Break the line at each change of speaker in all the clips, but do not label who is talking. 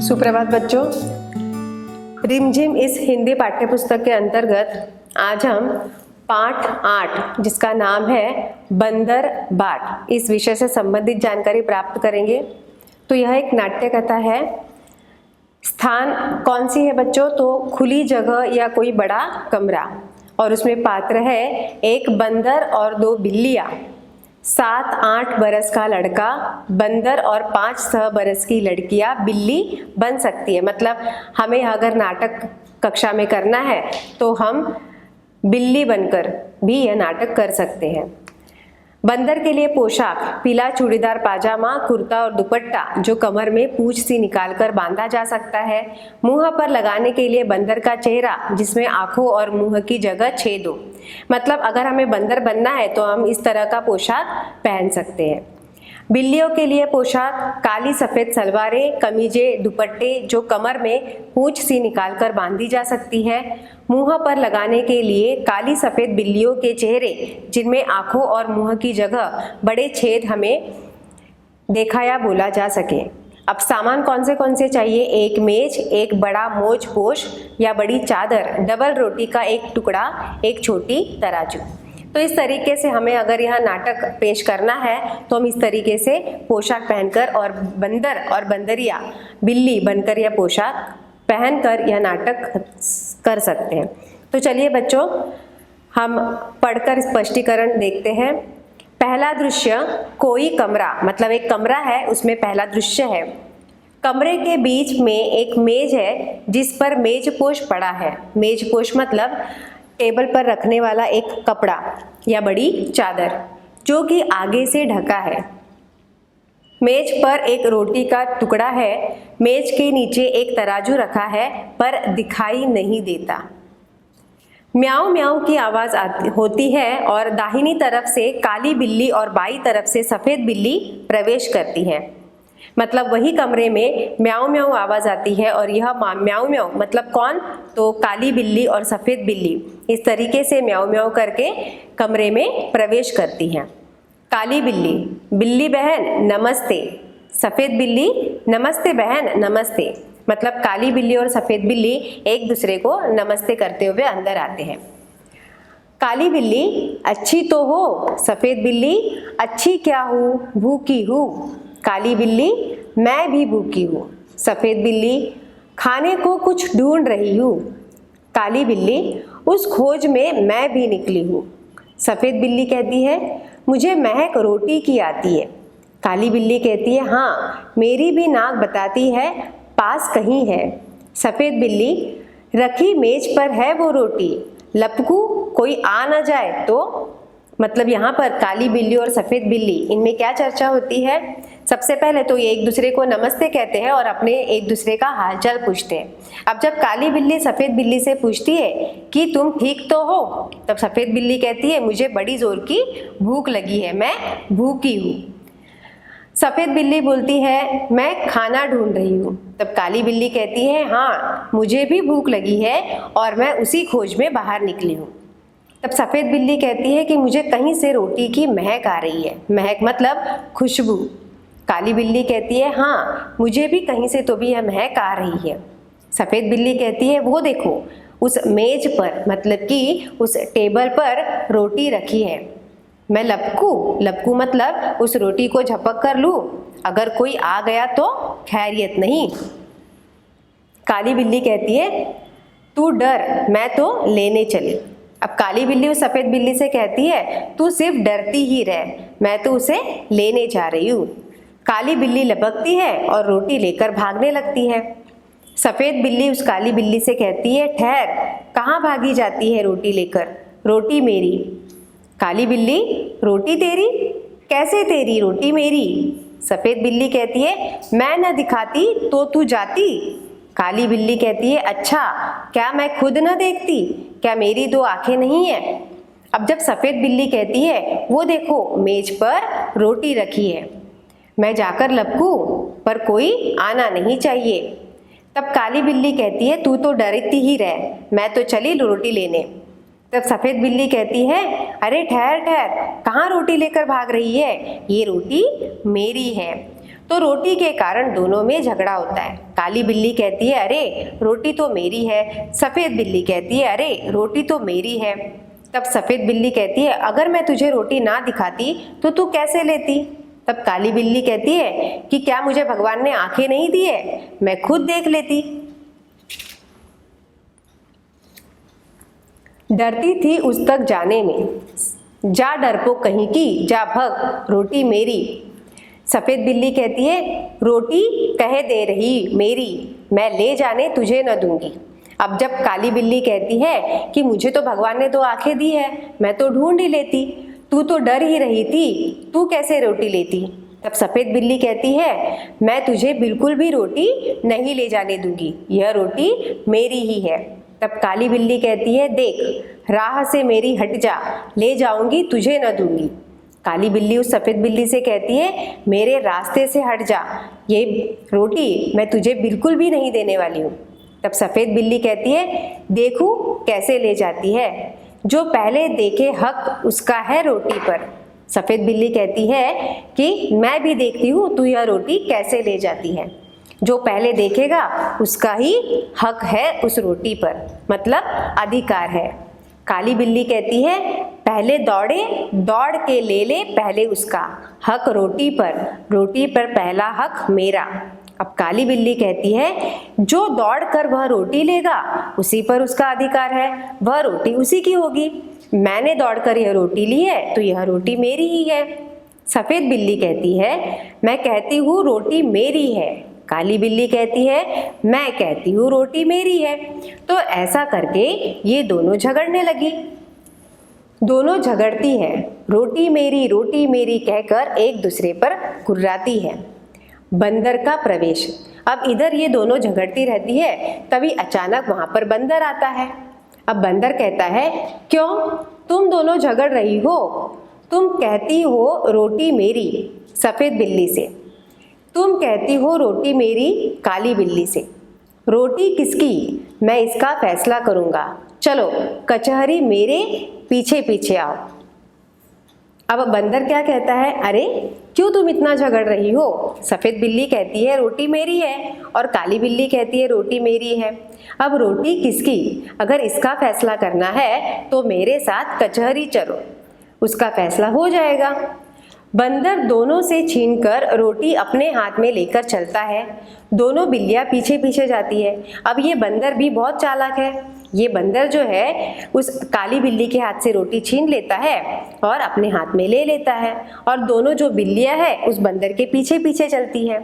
सुप्रभात बच्चों। रिमझिम इस हिंदी पाठ्यपुस्तक के अंतर्गत आज हम पाठ 8 जिसका नाम है बंदर बाट, इस विषय से संबंधित जानकारी प्राप्त करेंगे। तो यह एक नाट्य कथा है। स्थान कौन सी है बच्चों? तो खुली जगह या कोई बड़ा कमरा, और उसमें पात्र है एक बंदर और 2 बिल्लियाँ। 7-8 बरस का लड़का बंदर और 5-6 बरस की लड़कियां बिल्ली बन सकती है। मतलब हमें अगर नाटक कक्षा में करना है तो हम बिल्ली बनकर भी यह नाटक कर सकते हैं। बंदर के लिए पोशाक पीला चूड़ीदार पाजामा, कुर्ता और दुपट्टा जो कमर में पूंछ सी निकालकर बांधा जा सकता है। मुंह पर लगाने के लिए बंदर का चेहरा जिसमें आंखों और मुंह की जगह छेद हो। मतलब अगर हमें बंदर बनना है तो हम इस तरह का पोशाक पहन सकते हैं। बिल्लियों के लिए पोशाक काली सफ़ेद सलवारें, कमीजें, दुपट्टे जो कमर में पूंछ सी निकालकर बांधी जा सकती है। मुंह पर लगाने के लिए काली सफ़ेद बिल्लियों के चेहरे जिनमें आंखों और मुंह की जगह बड़े छेद हमें देखा या बोला जा सके। अब सामान कौन से चाहिए? एक मेज, एक बड़ा मोज पोश या बड़ी चादर, डबल रोटी का एक टुकड़ा, एक छोटी तराजू। तो इस तरीके से हमें अगर यह नाटक पेश करना है तो हम इस तरीके से पोशाक पहनकर और बंदर और बंदरिया बिल्ली बनकर यह पोशाक पहनकर यह नाटक कर सकते हैं। तो चलिए बच्चों, हम पढ़कर स्पष्टीकरण देखते हैं। पहला दृश्य, कोई कमरा, मतलब एक कमरा है, उसमें पहला दृश्य है। कमरे के बीच में एक मेज है जिस पर मेजपोश पड़ा है। मेजपोश मतलब टेबल पर रखने वाला एक कपड़ा या बड़ी चादर जो कि आगे से ढका है। मेज पर एक रोटी का टुकड़ा है। मेज के नीचे एक तराजू रखा है पर दिखाई नहीं देता। म्याऊं म्याऊं की आवाज होती है और दाहिनी तरफ से काली बिल्ली और बाईं तरफ से सफेद बिल्ली प्रवेश करती है। मतलब वही कमरे में म्याऊं म्याऊं आवाज आती है और यह म्याऊं म्याऊं मतलब कौन? तो काली बिल्ली और सफेद बिल्ली इस तरीके से म्याऊं म्याऊं करके कमरे में प्रवेश करती हैं। काली बिल्ली, बिल्ली बहन नमस्ते। सफेद बिल्ली, नमस्ते बहन नमस्ते। मतलब काली बिल्ली और सफेद बिल्ली एक दूसरे को नमस्ते करते हुए अंदर आते हैं। काली बिल्ली, अच्छी तो हो? सफेद बिल्ली, अच्छी क्या हूँ, भूखी हूँ। काली बिल्ली, मैं भी भूखी हूँ। सफेद बिल्ली, खाने को कुछ ढूंढ रही हूँ। काली बिल्ली, उस खोज में मैं भी निकली हूँ। सफेद बिल्ली कहती है, मुझे महक रोटी की आती है। काली बिल्ली कहती है, हाँ मेरी भी नाक बताती है पास कहीं है। सफेद बिल्ली, रखी मेज पर है वो रोटी, लपकू कोई आ ना जाए तो। मतलब यहाँ पर काली बिल्ली और सफेद बिल्ली इनमें क्या चर्चा होती है? सबसे पहले तो ये एक दूसरे को नमस्ते कहते हैं और अपने एक दूसरे का हालचाल पूछते हैं। अब जब काली बिल्ली सफेद बिल्ली से पूछती है कि तुम ठीक तो हो, तब सफेद बिल्ली कहती है, मुझे बड़ी जोर की भूख लगी है, मैं भूखी हूँ। सफेद बिल्ली बोलती है, मैं खाना ढूंढ रही हूँ। तब काली बिल्ली कहती है, हाँ मुझे भी भूख लगी है और मैं उसी खोज में बाहर निकली हूँ। तब सफेद बिल्ली कहती है कि मुझे कहीं से रोटी की महक आ रही है। महक मतलब खुशबू। काली बिल्ली कहती है, हाँ मुझे भी कहीं से तो भी यह महक आ रही है। सफेद बिल्ली कहती है, वो देखो उस मेज पर, मतलब कि उस टेबल पर रोटी रखी है। मैं लपकू, लपकू मतलब उस रोटी को झपक कर लूँ, अगर कोई आ गया तो खैरियत नहीं। काली बिल्ली कहती है, तू डर, मैं तो लेने चली। अब काली बिल्ली उस सफेद बिल्ली से कहती है, तू सिर्फ डरती ही रह, मैं तो उसे लेने जा रही हूँ। काली बिल्ली लपकती है और रोटी लेकर भागने लगती है। सफेद बिल्ली उस काली बिल्ली से कहती है, ठहर, कहाँ भागी जाती है रोटी लेकर? रोटी मेरी। काली बिल्ली, रोटी तेरी? कैसे तेरी? रोटी मेरी। सफेद बिल्ली कहती है, मैं न दिखाती तो तू जाती। काली बिल्ली कहती है, अच्छा क्या मैं खुद न देखती? क्या मेरी 2 आंखें नहीं है? अब जब सफेद बिल्ली कहती है, वो देखो मेज पर रोटी रखी है, मैं जाकर लपकूं पर कोई आना नहीं चाहिए। तब काली बिल्ली कहती है, तू तो डरती ही रह, मैं तो चली रोटी लेने। तब सफेद बिल्ली कहती है, अरे ठहर ठहर, कहाँ रोटी लेकर भाग रही है? ये रोटी मेरी है। तो रोटी के कारण दोनों में झगड़ा होता है। काली बिल्ली कहती है अरे रोटी तो मेरी है, सफ़ेद बिल्ली कहती है अरे रोटी तो मेरी है। तब सफ़ेद बिल्ली कहती है अगर मैं तुझे रोटी ना दिखाती तो तू कैसे लेती। तब काली बिल्ली कहती है कि क्या मुझे भगवान ने आंखें नहीं दी है, मैं खुद देख लेती। डरती थी उस तक जाने में, जा डरपोक कहीं की, जा भग रोटी मेरी। सफ़ेद बिल्ली कहती है रोटी कह दे रही मेरी, मैं ले जाने तुझे न दूंगी। अब जब काली बिल्ली कहती है कि मुझे तो भगवान ने 2 आंखें दी है, मैं तो ढूंढ ही लेती, तू तो डर ही रही थी, तू कैसे रोटी लेती। तब सफ़ेद बिल्ली कहती है मैं तुझे बिल्कुल भी रोटी नहीं ले जाने दूंगी, यह रोटी मेरी ही है। तब काली बिल्ली कहती है देख राह से मेरी हट जा, ले जाऊंगी तुझे न दूंगी। काली बिल्ली उस सफ़ेद बिल्ली से कहती है मेरे रास्ते से हट जा, ये रोटी मैं तुझे बिल्कुल भी नहीं देने वाली हूँ। तब सफ़ेद बिल्ली कहती है देखूं कैसे ले जाती है, जो पहले देखे हक उसका है रोटी पर। सफ़ेद बिल्ली कहती है कि मैं भी देखती हूँ तू यह रोटी कैसे ले जाती है, जो पहले देखेगा उसका ही हक है उस रोटी पर, मतलब अधिकार है। काली बिल्ली कहती है पहले दौड़े दौड़ के ले पहले उसका हक रोटी पर पहला हक मेरा। अब काली बिल्ली कहती है जो दौड़ कर वह रोटी लेगा उसी पर उसका अधिकार है, वह रोटी उसी की होगी। मैंने दौड़कर यह रोटी ली है तो यह रोटी मेरी ही है। सफ़ेद बिल्ली कहती है मैं कहती हूँ रोटी मेरी है, काली बिल्ली कहती है मैं कहती हूँ रोटी मेरी है। तो ऐसा करके ये दोनों झगड़ने लगी। दोनों झगड़ती है, रोटी मेरी कहकर एक दूसरे पर गुर्राती है। बंदर का प्रवेश। अब इधर ये दोनों झगड़ती रहती है, तभी अचानक वहां पर बंदर आता है। अब बंदर कहता है क्यों तुम दोनों झगड़ रही हो, तुम कहती हो रोटी मेरी सफ़ेद बिल्ली से, तुम कहती हो रोटी मेरी काली बिल्ली से। रोटी किसकी मैं इसका फैसला करूँगा, चलो कचहरी मेरे पीछे पीछे आओ। अब बंदर क्या कहता है अरे क्यों तुम इतना झगड़ रही हो। सफ़ेद बिल्ली कहती है रोटी मेरी है और काली बिल्ली कहती है रोटी मेरी है। अब रोटी किसकी अगर इसका फैसला करना है तो मेरे साथ कचहरी चलो, उसका फैसला हो जाएगा। बंदर दोनों से छीनकर रोटी अपने हाथ में लेकर चलता है। दोनों बिल्लियाँ पीछे पीछे जाती है। अब ये बंदर भी बहुत चालाक है। ये बंदर जो है उस काली बिल्ली के हाथ से रोटी छीन लेता है और अपने हाथ में ले लेता है, और दोनों जो बिल्लियाँ हैं उस बंदर के पीछे पीछे चलती है।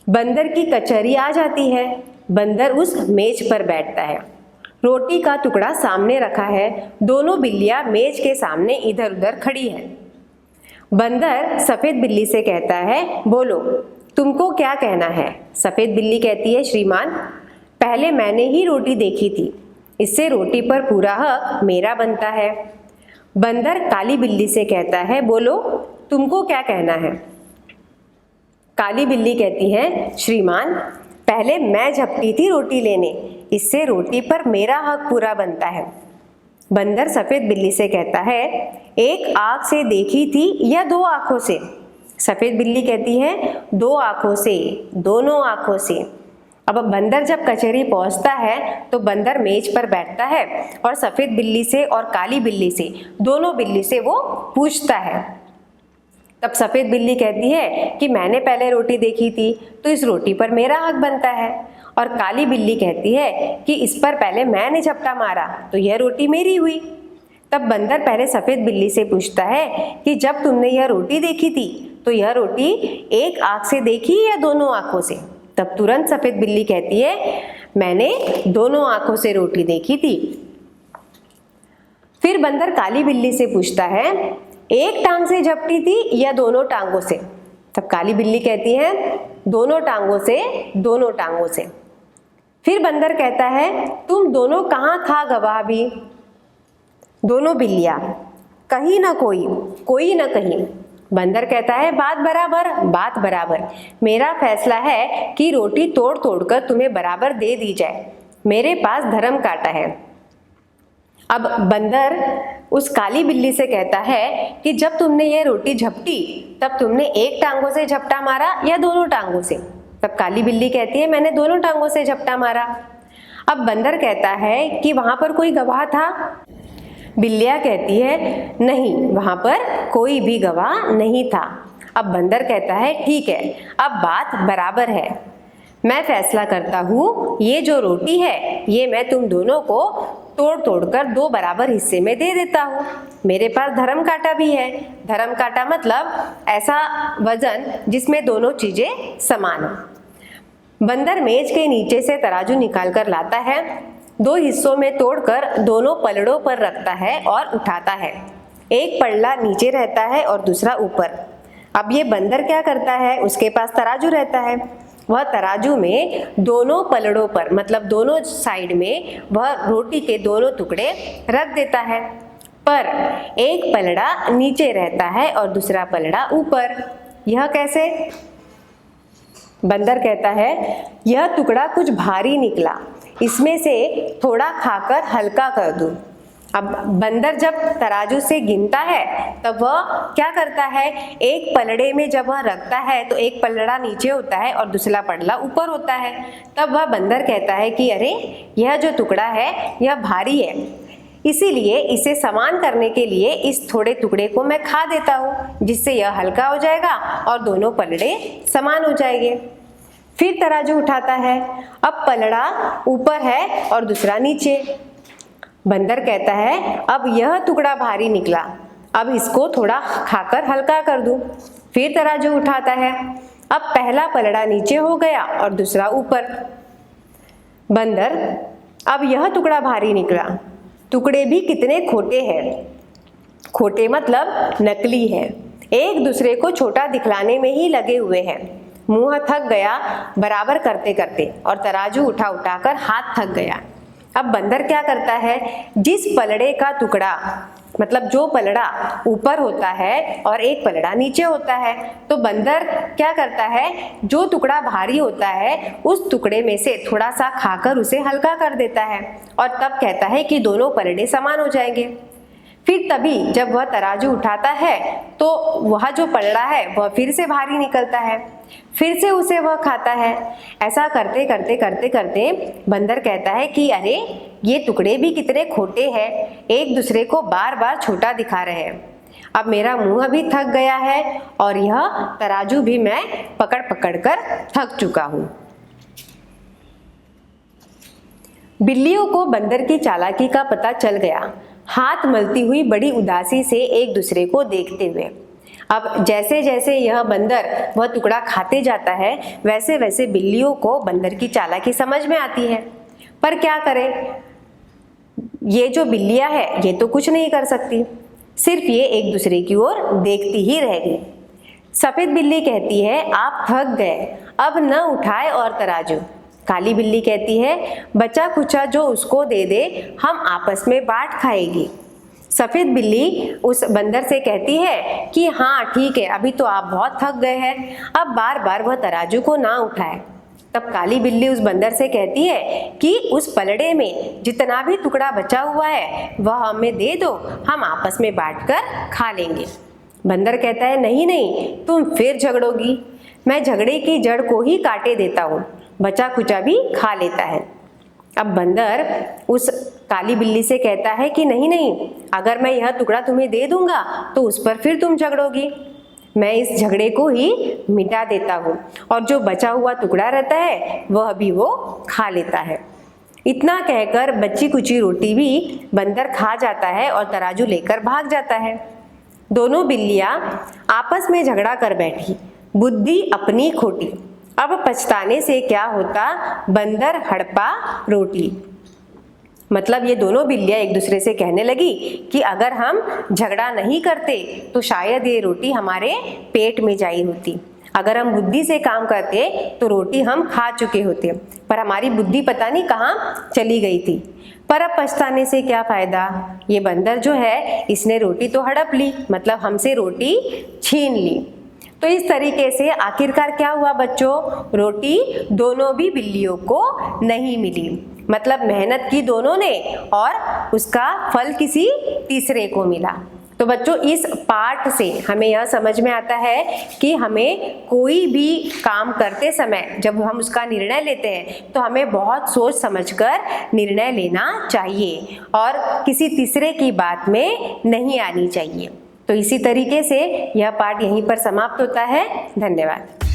बंदर की कचहरी आ जाती है। बंदर उस मेज पर बैठता है। रोटी का टुकड़ा सामने रखा है। दोनों बिल्लियाँ मेज के सामने इधर उधर खड़ी है। बंदर सफ़ेद बिल्ली से कहता है बोलो तुमको क्या कहना है। सफ़ेद बिल्ली कहती है श्रीमान पहले मैंने ही रोटी देखी थी, इससे रोटी पर पूरा हक मेरा बनता है। बंदर काली बिल्ली से कहता है बोलो तुमको क्या कहना है। काली बिल्ली कहती है श्रीमान पहले मैं झपटी थी रोटी लेने, इससे रोटी पर मेरा हक पूरा बनता है। बंदर सफ़ेद बिल्ली से कहता है एक आँख से देखी थी या 2 आँखों से। सफ़ेद बिल्ली कहती है 2 आँखों से, दोनों आँखों से। अब बंदर जब कचहरी पहुंचता है तो बंदर मेज पर बैठता है और सफ़ेद बिल्ली से और काली बिल्ली से, दोनों बिल्ली से वो पूछता है। तब सफ़ेद बिल्ली कहती है कि मैंने पहले रोटी देखी थी तो इस रोटी पर मेरा हक बनता है, और काली बिल्ली कहती है कि इस पर पहले मैंने झपटा मारा तो यह रोटी मेरी हुई। तब बंदर पहले सफ़ेद बिल्ली से पूछता है कि जब तुमने यह रोटी देखी थी तो यह रोटी एक आँख से देखी या दोनों आँखों से। तब तुरंत सफ़ेद बिल्ली कहती है मैंने दोनों आँखों से रोटी देखी थी। फिर बंदर काली बिल्ली से पूछता है एक टांग से झपटी थी या दोनों टांगों से। तब काली बिल्ली कहती है दोनों टांगों से, दोनों टांगों से। फिर बंदर कहता है तुम दोनों कहाँ खा गवाह भी। दोनों बिल्लियाँ कहीं ना कोई, कोई ना कहीं। बंदर कहता है बात बराबर, बात बराबर। मेरा फैसला है कि रोटी तोड़ तोड़ कर तुम्हें बराबर दे दी जाए, मेरे पास धर्म काटा है। अब बंदर उस काली बिल्ली से कहता है कि जब तुमने ये रोटी झपटी तब तुमने एक टांगों से झपटा मारा या दोनों टांगों से? तब काली बिल्ली कहती है मैंने दोनों टांगों से झपटा मारा। अब बंदर कहता है कि वहां पर कोई गवाह था? बिल्लियां कहती है नहीं, वहां पर कोई भी गवाह नहीं था। अब बंदर कहता है ठीक है, अब बात बराबर है, मैं फैसला करता हूँ ये जो रोटी है ये मैं तुम दोनों को तोड़ तोड़ कर 2 बराबर हिस्से में दे देता हूँ। मेरे पास धर्म कांटा भी है। धर्म कांटा मतलब ऐसा वजन जिसमें दोनों चीजें समान हो। बंदर मेज के नीचे से तराजू निकाल कर लाता है, 2 हिस्सों में तोड़कर दोनों पलड़ों पर रखता है और उठाता है। एक पलड़ा नीचे रहता है और दूसरा ऊपर। अब ये बंदर क्या करता है, उसके पास तराजू रहता है, वह तराजू में दोनों पलड़ों पर मतलब दोनों साइड में वह रोटी के दोनों टुकड़े रख देता है, पर एक पलड़ा नीचे रहता है और दूसरा पलड़ा ऊपर। यह कैसे? बंदर कहता है यह टुकड़ा कुछ भारी निकला, इसमें से थोड़ा खाकर हल्का कर दूं। अब बंदर जब तराजू से गिनता है तब वह क्या करता है, एक पलड़े में जब वह रखता है तो एक पलड़ा नीचे होता है और दूसरा पलड़ा ऊपर होता है। तब वह बंदर कहता है कि अरे यह जो टुकड़ा है यह भारी है, इसीलिए इसे समान करने के लिए इस थोड़े टुकड़े को मैं खा देता हूँ, जिससे यह हल्का हो जाएगा और दोनों पलड़े समान हो जाएंगे। फिर तराजू उठाता है, अब पलड़ा ऊपर है और दूसरा नीचे। बंदर कहता है अब यह टुकड़ा भारी निकला, अब इसको थोड़ा खाकर हल्का कर दूं। फिर तराजू उठाता है, अब पहला पलड़ा नीचे हो गया और दूसरा ऊपर। बंदर अब यह टुकड़ा भारी निकला, टुकड़े भी कितने खोटे हैं। खोटे मतलब नकली है, एक दूसरे को छोटा दिखलाने में ही लगे हुए हैं। मुंह थक गया बराबर करते करते और तराजू उठा उठाकर हाथ थक गया। अब बंदर क्या करता है, जिस पलड़े का टुकड़ा मतलब जो पलड़ा ऊपर होता है और एक पलड़ा नीचे होता है, तो बंदर क्या करता है, जो टुकड़ा भारी होता है उस टुकड़े में से थोड़ा सा खाकर उसे हल्का कर देता है और तब कहता है कि दोनों पलड़े समान हो जाएंगे। फिर तभी जब वह तराजू उठाता है तो वह जो पलड़ा है वह फिर से भारी निकलता है, फिर से उसे वह खाता है। ऐसा करते करते करते करते बंदर कहता है कि अरे ये टुकड़े भी कितने खोटे हैं, एक दूसरे को बार बार छोटा दिखा रहे हैं। अब मेरा मुंह भी थक गया है और यह तराजू भी मैं पकड़ पकड़ कर थक चुका हूँ। बिल्लियों को बंदर की चालाकी का पता चल गया। हाथ मलती हुई बड़ी उदासी से एक दूसरे को देखते हुए। अब जैसे जैसे यह बंदर वह टुकड़ा खाते जाता है वैसे वैसे बिल्लियों को बंदर की चालाकी समझ में आती है, पर क्या करें, ये जो बिल्लियां है ये तो कुछ नहीं कर सकती, सिर्फ ये एक दूसरे की ओर देखती ही रह गई। सफेद बिल्ली कहती है आप थक गए, अब न उठाए और तराजू। काली बिल्ली कहती है बचा कुचा जो उसको दे दे, हम आपस में बांट खाएगी। सफेद बिल्ली उस बंदर से कहती है कि हाँ ठीक है, अभी तो आप बहुत थक गए हैं, अब बार बार वह तराजू को ना उठाए। तब काली बिल्ली उस बंदर से कहती है कि उस पलड़े में जितना भी टुकड़ा बचा हुआ है वह हमें दे दो, हम आपस में बांटकर खा लेंगे। बंदर कहता है नहीं नहीं, तुम फिर झगड़ोगी, मैं झगड़े की जड़ को ही काटे देता हूँ, बचा कुचा भी खा लेता है। अब बंदर उस काली बिल्ली से कहता है कि नहीं नहीं, अगर मैं यह टुकड़ा तुम्हें दे दूंगा तो उस पर फिर तुम झगड़ोगी, मैं इस झगड़े को ही मिटा देता हूँ और जो बचा हुआ टुकड़ा रहता है वह भी वो खा लेता है। इतना कहकर बची कुची रोटी भी बंदर खा जाता है और तराजू लेकर भाग जाता है। दोनों बिल्लियां आपस में झगड़ा कर बैठी, बुद्धि अपनी खोटी, अब पछताने से क्या होता, बंदर हड़पा रोटी। मतलब ये दोनों बिल्लियां एक दूसरे से कहने लगी कि अगर हम झगड़ा नहीं करते तो शायद ये रोटी हमारे पेट में जाई होती, अगर हम बुद्धि से काम करते तो रोटी हम खा चुके होते, पर हमारी बुद्धि पता नहीं कहाँ चली गई थी। पर अब पछताने से क्या फायदा, ये बंदर जो है इसने रोटी तो हड़प ली, मतलब हमसे रोटी छीन ली। तो इस तरीके से आखिरकार क्या हुआ बच्चों, रोटी दोनों भी बिल्लियों को नहीं मिली। मतलब मेहनत की दोनों ने और उसका फल किसी तीसरे को मिला। तो बच्चों इस पाठ से हमें यह समझ में आता है कि हमें कोई भी काम करते समय जब हम उसका निर्णय लेते हैं तो हमें बहुत सोच समझकर निर्णय लेना चाहिए और किसी तीसरे की बात में नहीं आनी चाहिए। तो इसी तरीके से यह पाठ यहीं पर समाप्त होता है। धन्यवाद।